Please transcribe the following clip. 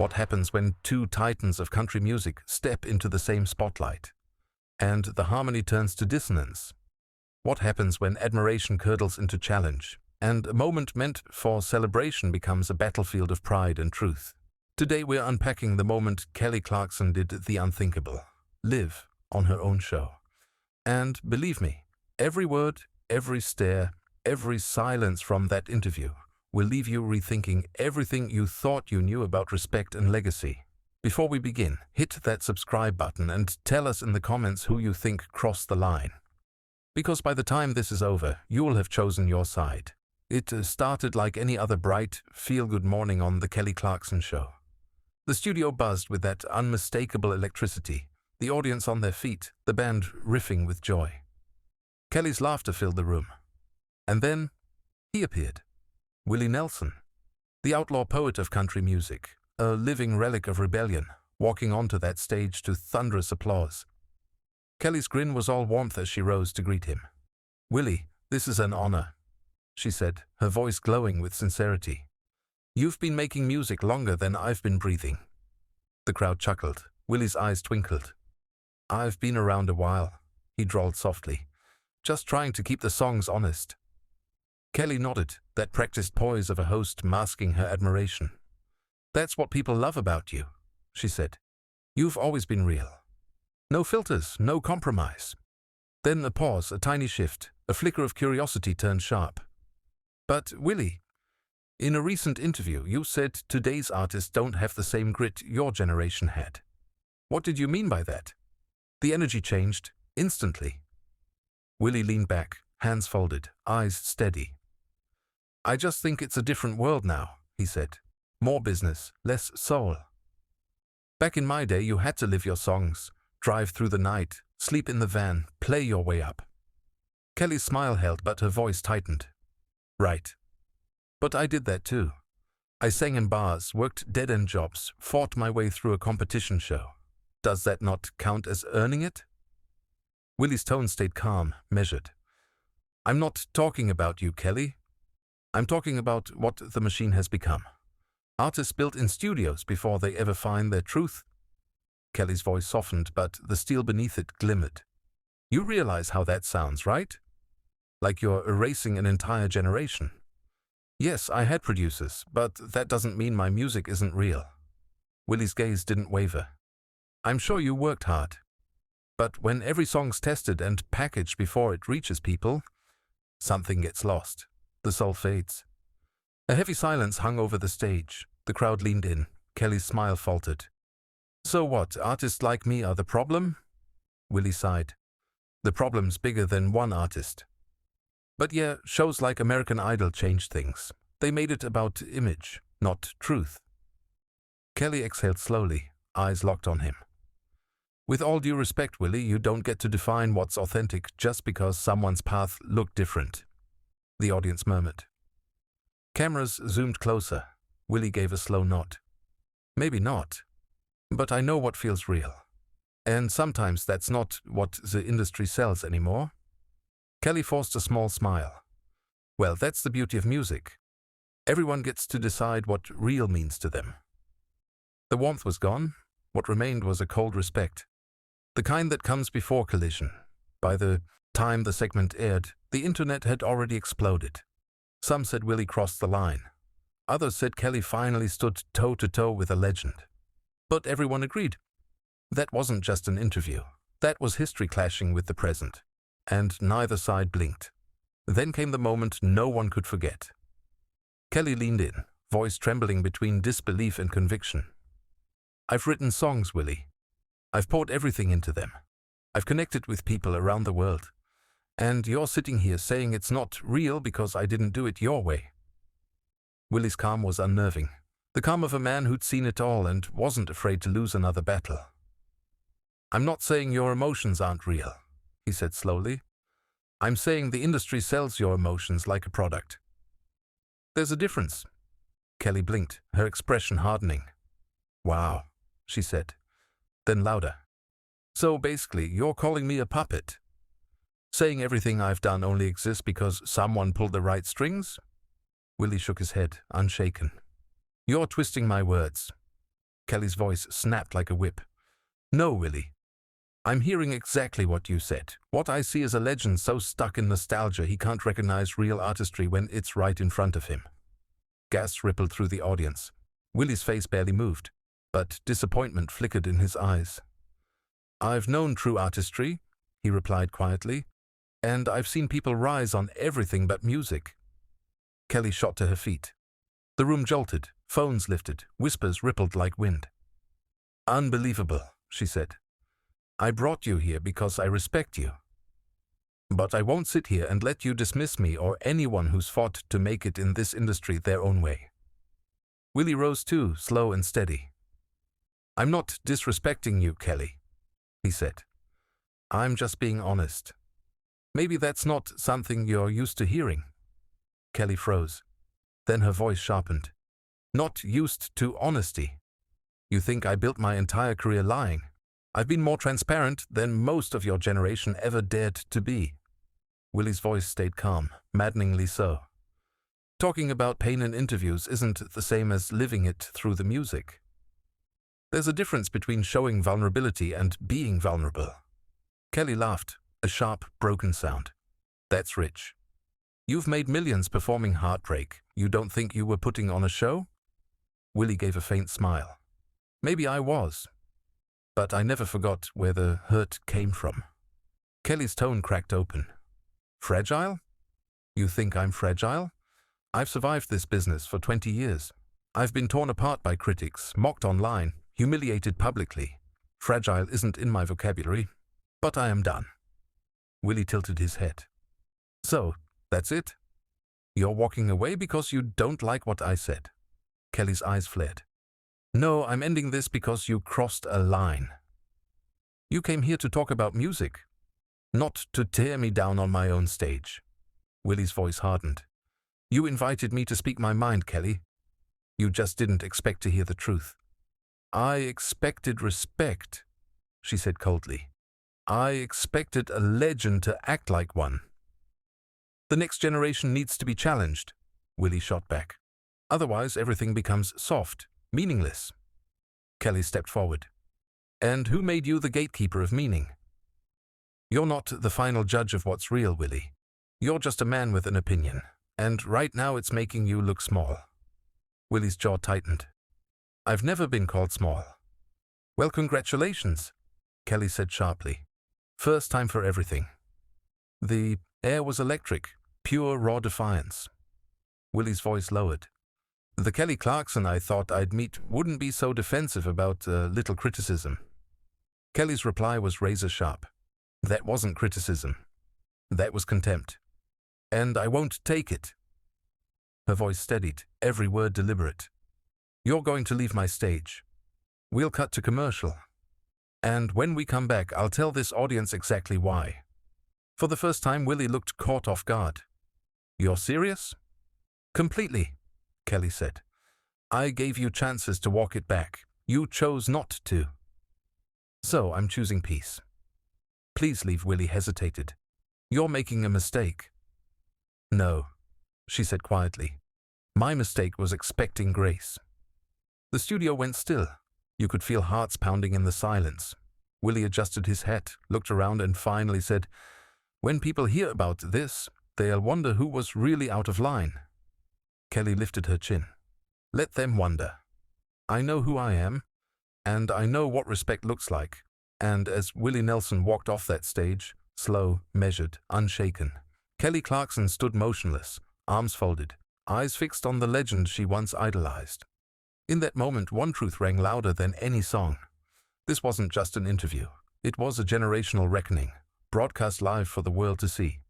What happens when two titans of country music step into the same spotlight, and the harmony turns to dissonance? What happens when admiration curdles into challenge, and a moment meant for celebration becomes a battlefield of pride and truth? Today we're unpacking the moment Kelly Clarkson did the unthinkable, live on her own show. And believe me, every word, every stare, every silence from that interview will leave you rethinking everything you thought you knew about respect and legacy. Before we begin, hit that subscribe button and tell us in the comments who you think crossed the line. Because by the time this is over, you'll have chosen your side. It started like any other bright, feel-good morning on the Kelly Clarkson Show. The studio buzzed with that unmistakable electricity, the audience on their feet, the band riffing with joy. Kelly's laughter filled the room. And then, he appeared. Willie Nelson, the outlaw poet of country music, a living relic of rebellion, walking onto that stage to thunderous applause. Kelly's grin was all warmth as she rose to greet him. "Willie, this is an honor," she said, her voice glowing with sincerity. "You've been making music longer than I've been breathing." The crowd chuckled. Willie's eyes twinkled. "I've been around a while," he drawled softly, "just trying to keep the songs honest." Kelly nodded, that practiced poise of a host masking her admiration. "That's what people love about you," she said. "You've always been real. No filters, no compromise." Then a pause, a tiny shift, a flicker of curiosity turned sharp. "But Willie, in a recent interview you said today's artists don't have the same grit your generation had. What did you mean by that?" The energy changed, instantly. Willie leaned back, hands folded, eyes steady. "I just think it's a different world now," he said. "More business, less soul. Back in my day you had to live your songs, drive through the night, sleep in the van, play your way up." Kelly's smile held, but her voice tightened. "Right. But I did that too. I sang in bars, worked dead-end jobs, fought my way through a competition show. Does that not count as earning it?" Willie's tone stayed calm, measured. "I'm not talking about you, Kelly. I'm talking about what the machine has become. Artists built in studios before they ever find their truth." Kelly's voice softened, but the steel beneath it glimmered. "You realize how that sounds, right? Like you're erasing an entire generation." "Yes, I had producers, but that doesn't mean my music isn't real." Willie's gaze didn't waver. "I'm sure you worked hard. But when every song's tested and packaged before it reaches people, something gets lost. The soul fades." A heavy silence hung over the stage. The crowd leaned in. Kelly's smile faltered. "So what, artists like me are the problem?" Willie sighed. "The problem's bigger than one artist. But yeah, shows like American Idol changed things. They made it about image, not truth." Kelly exhaled slowly, eyes locked on him. "With all due respect, Willie, you don't get to define what's authentic just because someone's path looked different." The audience murmured. Cameras zoomed closer. Willie gave a slow nod. "Maybe not. But I know what feels real. And sometimes that's not what the industry sells anymore." Kelly forced a small smile. "Well, that's the beauty of music. Everyone gets to decide what real means to them." The warmth was gone. What remained was a cold respect. The kind that comes before collision. By the time the segment aired, the internet had already exploded. Some said Willie crossed the line. Others said Kelly finally stood toe-to-toe with a legend. But everyone agreed. That wasn't just an interview. That was history clashing with the present. And neither side blinked. Then came the moment no one could forget. Kelly leaned in, voice trembling between disbelief and conviction. "I've written songs, Willie. I've poured everything into them. I've connected with people around the world. And you're sitting here saying it's not real because I didn't do it your way." Willie's calm was unnerving. The calm of a man who'd seen it all and wasn't afraid to lose another battle. "I'm not saying your emotions aren't real," he said slowly. "I'm saying the industry sells your emotions like a product." "There's a difference." Kelly blinked, her expression hardening. "Wow," she said. Then louder. "So basically, you're calling me a puppet? Saying everything I've done only exists because someone pulled the right strings?" Willie shook his head, unshaken. "You're twisting my words. Kelly's voice snapped like a whip. No, Willie. I'm hearing exactly what you said. What I see is a legend so stuck in nostalgia he can't recognize real artistry when it's right in front of him. Gas rippled through the audience. Willie's face barely moved, but disappointment flickered in his eyes. I've known true artistry, he replied quietly, and I've seen people rise on everything but music. Kelly shot to her feet. The room jolted, phones lifted, whispers rippled like wind. Unbelievable, she said. I brought you here because I respect you. But I won't sit here and let you dismiss me or anyone who's fought to make it in this industry their own way. Willie rose too, slow and steady. I'm not disrespecting you, Kelly, he said. I'm just being honest. Maybe that's not something you're used to hearing. Kelly froze. Then her voice sharpened. Not used to honesty. You think I built my entire career lying? I've been more transparent than most of your generation ever dared to be. Willie's voice stayed calm, maddeningly so. Talking about pain in interviews isn't the same as living it through the music. There's a difference between showing vulnerability and being vulnerable. Kelly laughed, a sharp, broken sound. That's rich. You've made millions performing Heartbreak. You don't think you were putting on a show? Willie gave a faint smile. Maybe I was. But I never forgot where the hurt came from. Kelly's tone cracked open. Fragile? You think I'm fragile? I've survived this business for 20 years. I've been torn apart by critics, mocked online, humiliated publicly. Fragile isn't in my vocabulary, but I am done. Willie tilted his head. So, that's it? You're walking away because you don't like what I said. Kelly's eyes flared. No, I'm ending this because you crossed a line. You came here to talk about music, not to tear me down on my own stage. Willie's voice hardened. You invited me to speak my mind, Kelly. You just didn't expect to hear the truth. I expected respect, she said coldly. I expected a legend to act like one. The next generation needs to be challenged, Willie shot back. Otherwise, everything becomes soft, meaningless. Kelly stepped forward. And who made you the gatekeeper of meaning? You're not the final judge of what's real, Willie. You're just a man with an opinion, and right now it's making you look small. Willie's jaw tightened. I've never been called small. Well, congratulations, Kelly said sharply. First time for everything. The air was electric, pure raw defiance. Willie's voice lowered. The Kelly Clarkson I thought I'd meet wouldn't be so defensive about little criticism. Kelly's reply was razor sharp. That wasn't criticism. That was contempt. And I won't take it. Her voice steadied, every word deliberate. You're going to leave my stage. We'll cut to commercial. And when we come back, I'll tell this audience exactly why. For the first time, Willie looked caught off guard. You're serious? Completely, Kelly said. I gave you chances to walk it back. You chose not to. So I'm choosing peace. Please leave, Willie hesitated. You're making a mistake. No, she said quietly. My mistake was expecting grace. The studio went still. You could feel hearts pounding in the silence. Willie adjusted his hat, looked around and finally said, When people hear about this, they'll wonder who was really out of line. Kelly lifted her chin. Let them wonder. I know who I am, and I know what respect looks like. And as Willie Nelson walked off that stage, slow, measured, unshaken, Kelly Clarkson stood motionless, arms folded, eyes fixed on the legend she once idolized. In that moment, one truth rang louder than any song. This wasn't just an interview. It was a generational reckoning, broadcast live for the world to see.